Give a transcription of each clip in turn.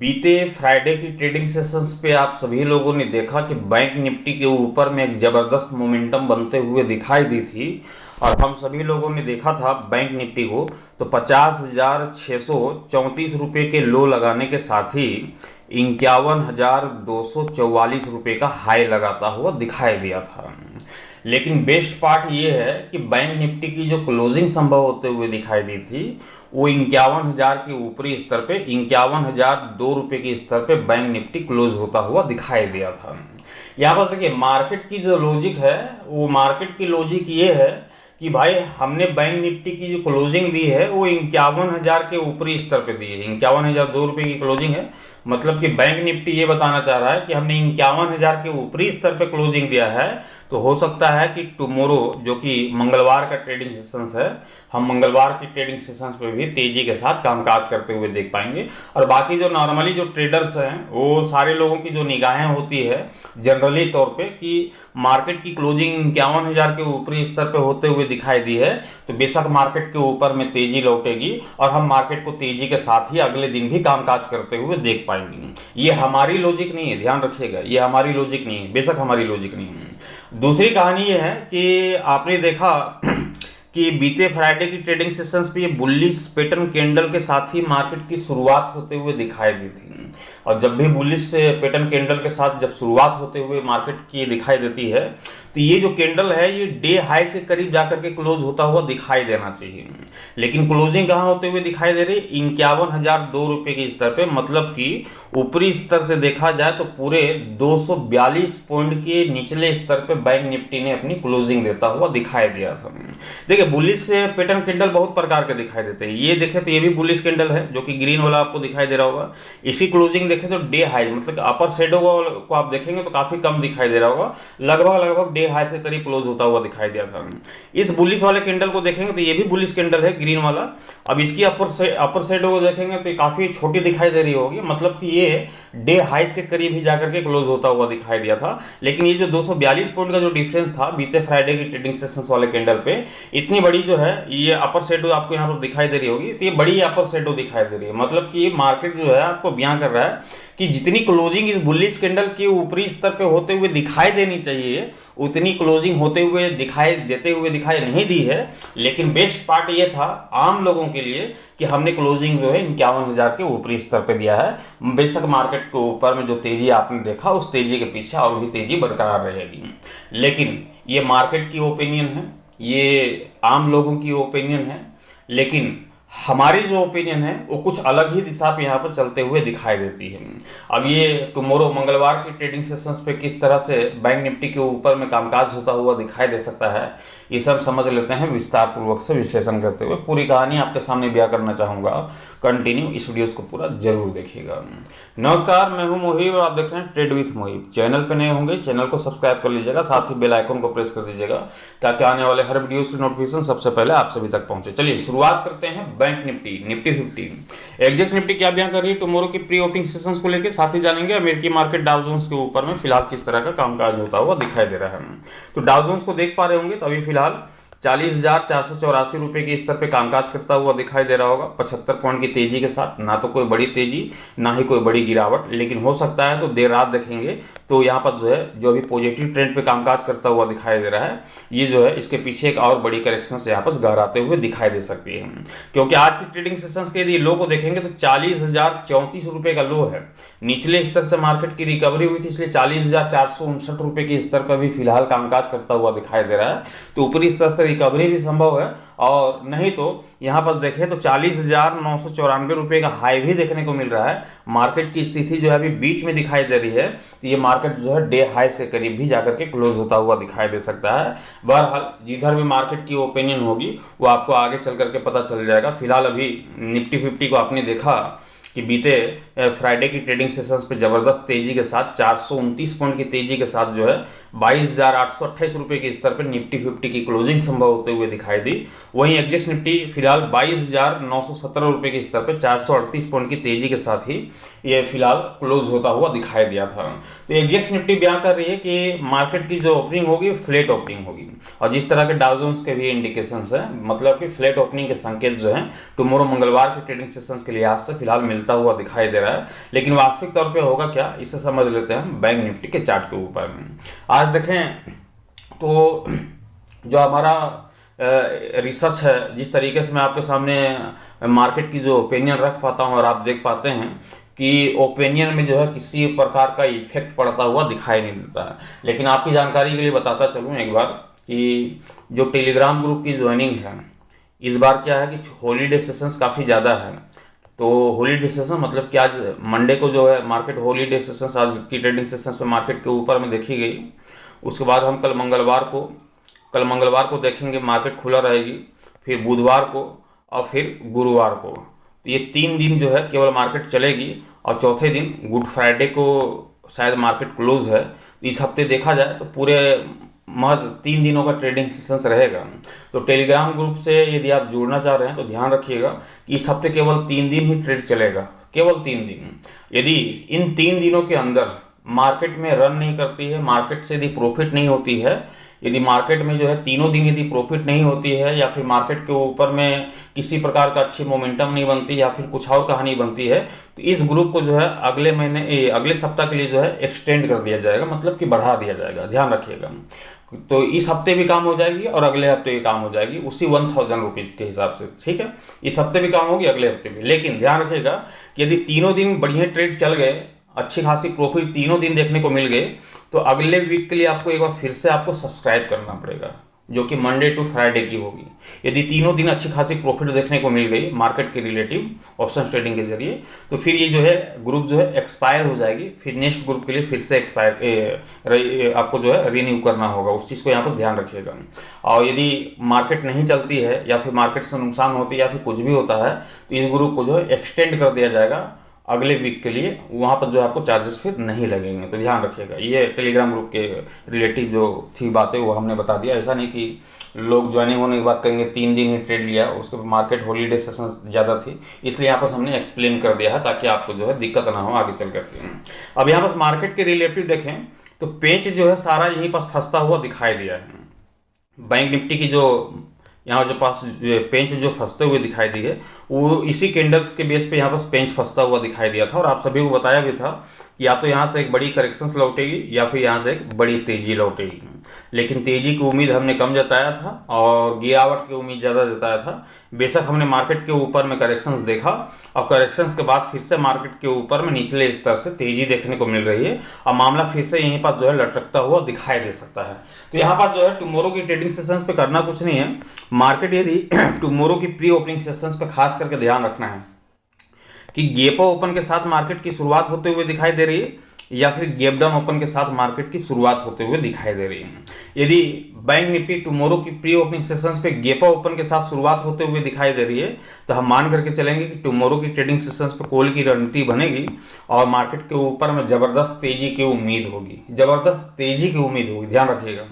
बीते फ्राइडे की trading sessions पे आप सभी लोगों ने देखा कि बैंक निफ्टी के ऊपर में एक ज़बरदस्त मोमेंटम बनते हुए दिखाई दी थी। और हम सभी लोगों ने देखा था बैंक निफ्टी को, तो 50,634 रुपये के लो लगाने के साथ ही 51,244 रुपये का हाई लगाता हुआ दिखाई दिया था। लेकिन बेस्ट पार्ट ये है कि बैंक निफ्टी की जो क्लोजिंग संभव होते हुए दिखाई दी थी वो 51,000 के ऊपरी स्तर पे 51,002 रुपये के स्तर पे बैंक निफ्टी क्लोज होता हुआ दिखाई दिया था। यहाँ पर देखिए मार्केट की जो लॉजिक है, वो मार्केट की लॉजिक ये है कि भाई हमने बैंक निफ्टी की जो क्लोजिंग दी है वो 51,000 के ऊपरी स्तर पे दी है। 51,002 रुपये की क्लोजिंग है, मतलब कि बैंक निफ्टी ये बताना चाह रहा है कि हमने 51,000 के ऊपरी स्तर पे क्लोजिंग दिया है। तो हो सकता है कि टुमारो, जो कि मंगलवार का ट्रेडिंग सेशंस है, हम मंगलवार की ट्रेडिंग सेशंस पे भी तेजी के साथ कामकाज करते हुए देख पाएंगे। और बाकी जो नॉर्मली जो ट्रेडर्स हैं वो सारे लोगों की जो निगाहें होती है जनरली तौर पे कि मार्केट की क्लोजिंग 51,000 के ऊपरी स्तर पे होते हुए दिखाई दी है, तो बेशक मार्केट के ऊपर में तेजी लौटेगी और हम मार्केट को तेजी के साथ ही अगले दिन भी कामकाज करते हुए देख पाएंगे। ये हमारी लॉजिक नहीं है, ध्यान रखिएगा, ये हमारी लॉजिक नहीं है, बेशक हमारी लॉजिक नहीं है। दूसरी कहानी ये है कि आपने देखा कि बीते फ्राइडे की ट्रेडिंग सेशंस पे ये बुलिश पैटर्न कैंडल के साथ ही मार्केट की शुरुआत होते हुए दिखाई दी थी। और जब भी बुलिश पैटर्न कैंडल के साथ जब शुरुआत होते हुए मार्केट की दिखाई देती है, तो ये जो कैंडल है ये डे हाई से करीब जाकर के क्लोज होता हुआ दिखाई देना चाहिए। लेकिन क्लोजिंग कहाँ होते हुए दिखाई दे रही, 51,002 रुपये के स्तर पे, मतलब कि ऊपरी स्तर से देखा जाए तो पूरे 242 पॉइंट के निचले स्तर पे बैंक निफ्टी ने अपनी क्लोजिंग देता हुआ दिखाई दिया था। देखिए बुलिश पैटर्न कैंडल बहुत प्रकार के दिखाई देते हैं। ये देखें तो ये भी बुलिश कैंडल है, जो कि ग्रीन वाला आपको दिखाई दे रहा होगा। इसी क्लोजिंग देखें तो डे हाई, मतलब अपर शेडो को आप देखेंगे तो काफी कम दिखाई दे रहा होगा, लगभग डे हाई से करीब क्लोज होता हुआ दिखाई दिया था। इस बुलिश वाले कैंडल को देखेंगे तो ये भी बुलिश कैंडल है, ग्रीन वाला। अब इसकी अपर शेडो को देखेंगे तो काफी छोटी दिखाई दे रही होगी, मतलब कि ये डे हाइस के करीब ही जाकर के क्लोज होता हुआ दिखाई दिया था। लेकिन ये जो 242 पॉइंट का जो डिफरेंस था बीते फ्राइडे की ट्रेडिंग सेशंस वाले कैंडल पे, इतनी बड़ी जो है ये अपर शेडो आपको यहाँ पर दिखाई दे रही होगी, तो ये बड़ी अपर शेडो दिखाई दे रही है। मतलब कि मार्केट जो है आपको बयां कर रहा है कि जितनी क्लोजिंग इस बुलिश कैंडल के ऊपरी स्तर पे होते हुए दिखाई देनी चाहिए, उतनी क्लोजिंग होते हुए दिखाई नहीं दी है। लेकिन बेस्ट पार्ट ये था आम लोगों के लिए कि हमने क्लोजिंग जो है 51,000 के ऊपरी स्तर पे दिया है। बेशक मार्केट के ऊपर में जो तेजी आपने देखा उस तेजी के पीछे और भी तेजी बरकरार रहेगी, लेकिन ये मार्केट की ओपिनियन है, ये आम लोगों की ओपिनियन है। लेकिन हमारी जो ओपिनियन है वो कुछ अलग ही दिशा पे यहाँ पर चलते हुए दिखाई देती है। अब ये टुमारो मंगलवार की ट्रेडिंग सेशंस पे किस तरह से बैंक निफ्टी के ऊपर में कामकाज होता हुआ दिखाई दे सकता है, ये सब समझ लेते हैं विस्तार पूर्वक से विश्लेषण करते हुए। पूरी कहानी आपके सामने बयां करना चाहूँगा, कंटिन्यू इस वीडियो को पूरा जरूर देखिएगा। नमस्कार, मैं हूं मोहिब और आप देख रहे हैं ट्रेड विथ मोहिब। चैनल पे नए होंगे चैनल को सब्सक्राइब कर लीजिएगा, साथ ही बेल आइकन को प्रेस कर दीजिएगा ताकि आने वाले हर वीडियो की नोटिफिकेशन सबसे पहले आप सभी तक पहुंचे। चलिए शुरुआत करते हैं बैंक निफ्टी 50। एग्जैक्ट निफ्टी क्या बयां कर रही है टुमारो की प्री ओपनिंग सेशंस को लेकर, साथ ही जानेंगे अमेरिकी मार्केट डाउ जोन्स के ऊपर में फिलहाल किस तरह का कामकाज होता हुआ दिखाई दे रहा है। तो डाउ जोन्स को देख पा रहे होंगे तो अभी फिलहाल 40,484 रुपये के स्तर पे कामकाज करता हुआ दिखाई दे रहा होगा, 75 पॉइंट की तेजी के साथ। ना तो कोई बड़ी तेजी ना ही कोई बड़ी गिरावट, लेकिन हो सकता है तो देर रात देखेंगे तो यहाँ पर जो है जो अभी पॉजिटिव ट्रेंड पे कामकाज करता हुआ दिखाई दे रहा है, ये जो है इसके पीछे एक और बड़ी करेक्शन से यहाँ पर गहराते हुए दिखाई दे सकती है। क्योंकि आज की ट्रेडिंग सेशंस के यदि लो को देखेंगे तो 40,034 रुपये का लो है, निचले स्तर से मार्केट की रिकवरी हुई थी, इसलिए 40,459 रुपये के स्तर पर भी फिलहाल कामकाज करता हुआ दिखाई दे रहा है। तो ऊपरी स्तर से रिकवरी भी संभव है, और नहीं तो यहाँ पर देखें तो 40,994 रुपये का हाई भी देखने को मिल रहा है। मार्केट की स्थिति जो है अभी बीच में दिखाई दे रही है, तो ये मार्केट जो है डे हाइस के करीब भी जाकर के क्लोज होता हुआ दिखाई दे सकता है। बहरहाल जिधर भी मार्केट की ओपिनियन होगी वो आपको आगे चल करके पता चल जाएगा। फिलहाल अभी निफ्टी 50 को आपने देखा कि बीते फ्राइडे की ट्रेडिंग सेशंस पे जबरदस्त तेजी के साथ 429 पॉइंट की तेजी के साथ जो है 22,828 रुपये के स्तर पर निफ्टी 50 की क्लोजिंग संभव होते हुए दिखाई दी। वहीं एग्जेक्स निफ्टी फिलहाल 22,917 रुपये के स्तर पर 438 पॉइंट की तेजी के साथ ही ये फिलहाल क्लोज होता हुआ दिखाई दिया था। तो एग्जेक्स निफ्टी बयां कर रही है कि मार्केट की जो ओपनिंग होगी फ्लैट ओपनिंग होगी, और जिस तरह के डाउ जोन्स के भी इंडिकेशंस है, मतलब कि फ्लैट ओपनिंग के संकेत जो है टुमारो मंगलवार के ट्रेडिंग सेशंस के लिहाज से फिलहाल मिलते मिलता हुआ दिखाई दे रहा है। लेकिन वास्तविक तौर पे होगा क्या, इसे समझ लेते हैं हम बैंक निफ्टी के चार्ट के ऊपर में। आज देखें तो जो हमारा रिसर्च है, जिस तरीके से मैं आपके सामने मार्केट की जो ओपिनियन रख पाता हूँ और आप देख पाते हैं कि ओपिनियन में जो है किसी प्रकार का इफेक्ट पड़ता हुआ दिखाई नहीं देता है। लेकिन आपकी जानकारी के लिए बताता चलूँ एक बार कि जो टेलीग्राम ग्रुप की ज्वाइनिंग है, इस बार क्या है कि हॉलीडे सेशंस काफ़ी ज़्यादा है। तो हॉलीडे सेशन मतलब कि आज मंडे को जो है मार्केट हॉलीडे सेशंस, आज की ट्रेडिंग सेशंस पे मार्केट के ऊपर में देखी गई। उसके बाद हम कल मंगलवार को देखेंगे मार्केट खुला रहेगी, फिर बुधवार को और फिर गुरुवार को। तो ये 3 दिन जो है केवल मार्केट चलेगी और चौथे दिन गुड फ्राइडे को शायद मार्केट क्लोज है। तो इस हफ्ते देखा जाए तो पूरे महज 3 दिनों का ट्रेडिंग सेशंस रहेगा। तो टेलीग्राम ग्रुप से यदि आप जुड़ना चाह रहे हैं तो ध्यान रखिएगा कि इस हफ्ते केवल 3 दिन ही ट्रेड चलेगा, केवल 3 दिन। यदि इन 3 दिनों के अंदर मार्केट में रन नहीं करती है, मार्केट से यदि प्रॉफिट नहीं होती है, यदि मार्केट में जो है तीनों दिन यदि प्रॉफिट नहीं होती है, या फिर मार्केट के ऊपर में किसी प्रकार का अच्छी मोमेंटम नहीं बनती, या फिर कुछ और कहानी बनती है, तो इस ग्रुप को जो है अगले सप्ताह के लिए जो है एक्सटेंड कर दिया जाएगा, मतलब कि बढ़ा दिया जाएगा। ध्यान रखिएगा। तो इस हफ्ते भी काम हो जाएगी और अगले हफ्ते भी काम हो जाएगी उसी 1000 रुपीज़ के हिसाब से, ठीक है। इस हफ्ते भी काम होगी, अगले हफ्ते भी। लेकिन ध्यान रखिएगा कि यदि तीनों दिन बढ़िया ट्रेड चल गए, अच्छी खासी प्रॉफिट तीनों दिन देखने को मिल गए, तो अगले वीक के लिए आपको एक बार फिर से आपको सब्सक्राइब करना पड़ेगा, जो कि मंडे टू फ्राइडे की होगी। यदि तीनों दिन अच्छी खासी प्रॉफिट देखने को मिल गई मार्केट के रिलेटिव ऑप्शन ट्रेडिंग के जरिए, तो फिर ये जो है ग्रुप जो है एक्सपायर हो जाएगी। फिर नेक्स्ट ग्रुप के लिए फिर से आपको जो है रिन्यू करना होगा। उस चीज़ को यहाँ पर ध्यान रखिएगा। और यदि मार्केट नहीं चलती है, या फिर मार्केट से नुकसान होती है, या फिर कुछ भी होता है, तो इस ग्रुप को जो है एक्सटेंड कर दिया जाएगा अगले वीक के लिए। वहाँ पर जो आपको चार्जेस फिर नहीं लगेंगे। तो ध्यान रखिएगा। ये टेलीग्राम ग्रुप के रिलेटिव जो थी बातें वो हमने बता दिया। ऐसा नहीं कि लोग ज्वाइनिंग होने की बात करेंगे 3 दिन ही ट्रेड लिया, उसके बाद मार्केट हॉलीडे सेशन ज़्यादा थी, इसलिए यहाँ पर हमने एक्सप्लेन कर दिया है ताकि आपको जो है दिक्कत ना हो आगे चल करके। अब यहाँ पर मार्केट के रिलेटिव देखें तो पेंच जो है सारा यहीं पास फंसता हुआ दिखाई दिया है। बैंक निफ्टी की जो यहाँ जो पास पेंच जो फंसते हुए दिखाई दी है, वो इसी कैंडल्स के बेस पे यहाँ पर पेंच फंसता हुआ दिखाई दिया था। और आप सभी को बताया भी था कि या तो यहाँ से एक बड़ी करेक्शंस लौटेगी या फिर यहाँ से एक बड़ी तेजी लौटेगी। लेकिन तेजी की उम्मीद हमने कम जताया था और गिरावट की उम्मीद ज़्यादा जताया था। बेशक हमने मार्केट के ऊपर में करेक्शंस देखा और करेक्शंस के बाद फिर से मार्केट के ऊपर में निचले स्तर से तेजी देखने को मिल रही है और मामला फिर से यहीं पर जो है लटकता हुआ दिखाई दे सकता है। तो यहाँ पर जो है टुमारो की ट्रेडिंग सेशंस पे करना कुछ नहीं है। मार्केट यदि टुमारो की प्री ओपनिंग सेशंस पे खास करके ध्यान रखना है कि गैप ओपन के साथ मार्केट की शुरुआत होते हुए दिखाई दे रही है या फिर गैप डाउन ओपन के साथ मार्केट की शुरुआत होते हुए दिखाई दे रही है। यदि बैंक निफ्टी टुमारो की प्री ओपनिंग सेशंस पे गैप ओपन के साथ शुरुआत होते हुए दिखाई दे रही है, तो हम मान करके चलेंगे कि टुमारो की ट्रेडिंग सेशंस पे कॉल की रणनीति बनेगी और मार्केट के ऊपर में जबरदस्त तेजी की उम्मीद होगी, जबरदस्त तेजी की उम्मीद होगी। ध्यान रखिएगा।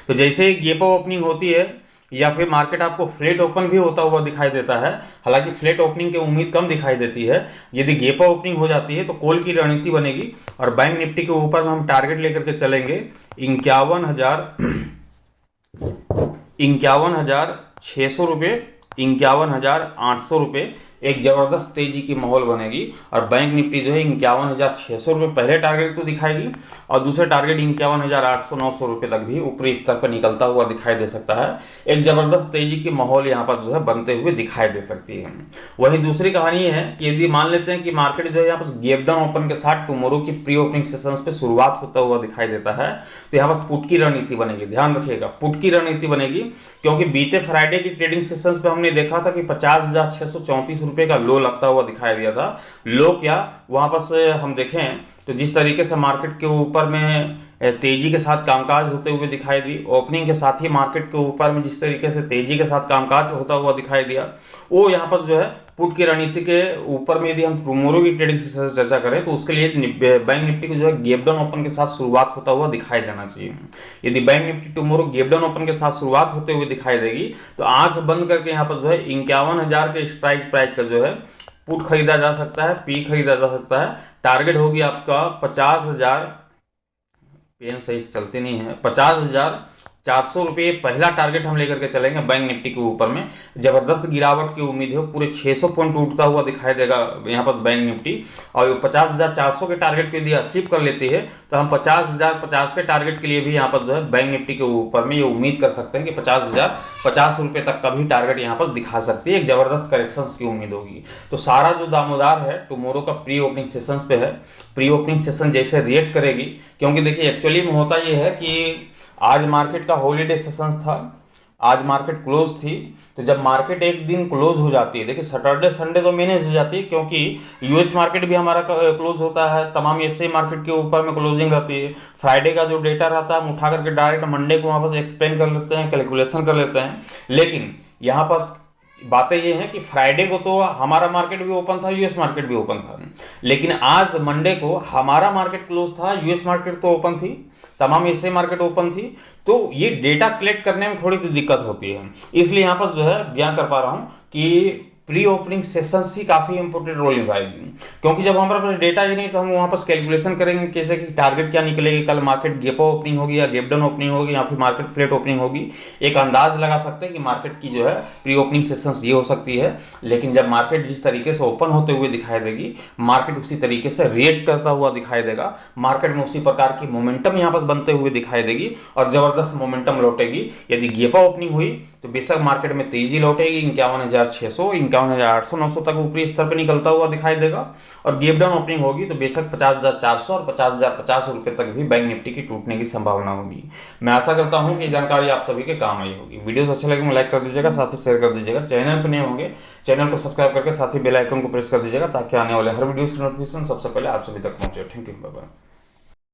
तो जैसे ही गैप ओपनिंग होती है या फिर मार्केट आपको फ्लैट ओपन भी होता हुआ दिखाई देता है, हालांकि फ्लैट ओपनिंग की उम्मीद कम दिखाई देती है। यदि गैप ओपनिंग हो जाती है तो कॉल की रणनीति बनेगी और बैंक निफ्टी के ऊपर में हम टारगेट लेकर के चलेंगे 51,600 रुपये, 51,800 रुपये। एक जबरदस्त तेजी की माहौल बनेगी और बैंक निफ्टी जो है 51,600 रुपये पहले टारगेट तो दिखाएगी और दूसरे टारगेट 51,800-900 रुपये तक भी ऊपरी स्तर पर निकलता हुआ दिखाई दे सकता है। एक जबरदस्त तेजी की माहौल यहाँ पर जो है बनते हुए दिखाई दे सकती है। वहीं दूसरी कहानी है कि यदि मान लेते हैं कि मार्केट जो है यहाँ पर गैप डाउन ओपन के साथ टुमारो की प्री ओपनिंग सेशंस पे शुरुआत होता हुआ दिखाई देता है, तो यहाँ पर पुट की रणनीति बनेगी। ध्यान रखिएगा, पुट की रणनीति बनेगी, क्योंकि बीते फ्राइडे की ट्रेडिंग सेशंस पे हमने देखा था कि 50,634 रुपये का लो लगता हुआ दिखाई दिया था। लो क्या, वहां पर से हम देखें तो जिस तरीके से मार्केट के ऊपर में तेजी के साथ कामकाज होते हुए दिखाई दी, ओपनिंग के साथ ही मार्केट के ऊपर में जिस तरीके से तेजी के साथ कामकाज होता हुआ दिखाई दिया, वो यहाँ पर जो है पुट की रणनीति के ऊपर में यदि हम टुमारो की ट्रेडिंग से चर्चा करें तो उसके लिए बैंक निफ्टी को जो है गैप डाउन ओपन के साथ शुरुआत होता हुआ दिखाई देना चाहिए। यदि bank Nifty tomorrow gap down open के साथ शुरुआत होते हुए दिखाई देगी तो आंख बंद करके यहाँ पर जो है 51,000 के स्ट्राइक प्राइस का जो है पुट खरीदा जा सकता है, पी खरीदा जा सकता है। टारगेट होगी आपका 50,000, पेन सही से चलती नहीं है, 50,000 400 रुपये पहला टारगेट हम लेकर के चलेंगे बैंक निफ्टी के ऊपर में। जबरदस्त गिरावट की उम्मीद है, पूरे 600 पॉइंट उठता हुआ दिखाई देगा यहाँ पर बैंक निफ्टी। और 50,400 के टारगेट के लिए अचीव कर लेती है तो हम 50,050 के टारगेट के लिए भी यहाँ पर जो है बैंक निफ्टी के ऊपर में ये उम्मीद कर सकते हैं कि 50,050 रुपये तक का भी टारगेट यहाँ पर दिखा सकती है। एक जबरदस्त करेक्शन की उम्मीद होगी। तो सारा जो दामोदार है टुमारो का प्री ओपनिंग सेशंस पे है। प्री ओपनिंग सेशन जैसे रिएक्ट करेगी, क्योंकि देखिए एक्चुअली में होता ये है कि आज मार्केट का हॉलीडे सेशंस था, आज मार्केट क्लोज थी। तो जब मार्केट एक दिन क्लोज हो जाती है, देखिए सैटरडे संडे तो मैनेज हो जाती है क्योंकि यूएस मार्केट भी हमारा क्लोज होता है, तमाम एशिया मार्केट के ऊपर में क्लोजिंग रहती है। फ्राइडे का जो डेटा रहता है हम उठा करके डायरेक्ट मंडे को वहाँ पर एक्सप्लेन कर लेते हैं, कैलकुलेशन कर लेते हैं। लेकिन यहाँ पर बातें ये हैं कि फ्राइडे को तो हमारा मार्केट भी ओपन था, यूएस मार्केट भी ओपन था, लेकिन आज मंडे को हमारा मार्केट क्लोज था, यूएस मार्केट तो ओपन थी, तमाम एशिया मार्केट ओपन थी। तो ये डेटा कलेक्ट करने में थोड़ी सी दिक्कत होती है, इसलिए यहाँ पर जो है बयान कर पा रहा हूँ कि प्री ओपनिंग सेशंस ही काफ़ी इंपॉर्टेंट रोल निभाएगी। क्योंकि जब हमारे पास डेटा ही नहीं तो हम वहाँ पर कैलकुलेशन करेंगे कैसे कि टारगेट क्या निकलेगी, कल मार्केट गैप ओपनिंग होगी या गैप डाउन ओपनिंग होगी या फिर मार्केट फ्लैट ओपनिंग होगी। एक अंदाज लगा सकते हैं कि मार्केट की जो है प्री ओपनिंग सेशंस ये हो सकती है। लेकिन जब मार्केट जिस तरीके से ओपन होते हुए दिखाई देगी, मार्केट उसी तरीके से रिएक्ट करता हुआ दिखाई देगा, मार्केट में उसी प्रकार की मोमेंटम यहाँ पर बनते हुए दिखाई देगी और जबरदस्त मोमेंटम लौटेगी। यदि गैप ओपनिंग हुई तो बेशक मार्केट में तेजी लौटेगी, 51,600 51,800-900 तक ऊपरी स्तर पर निकलता हुआ दिखाई देगा। और गैप डाउन ओपनिंग होगी तो बेशक 50,400 और 50,050 रुपये तक भी बैंक निफ्टी की टूटने की संभावना होगी। मैं आशा करता हूं कि ये जानकारी आप सभी के काम आई होगी। वीडियो अच्छा लगे लाइक कर दीजिएगा, साथ ही शेयर कर दीजिएगा। चैनल पर नए होंगे चैनल को सब्सक्राइब करके साथ ही बेल आइकन को प्रेस कर दीजिएगा ताकि आने वाले हर वीडियो की नोटिफिकेशन सबसे पहले आप सभी तक पहुंचे। Thank you, bye bye.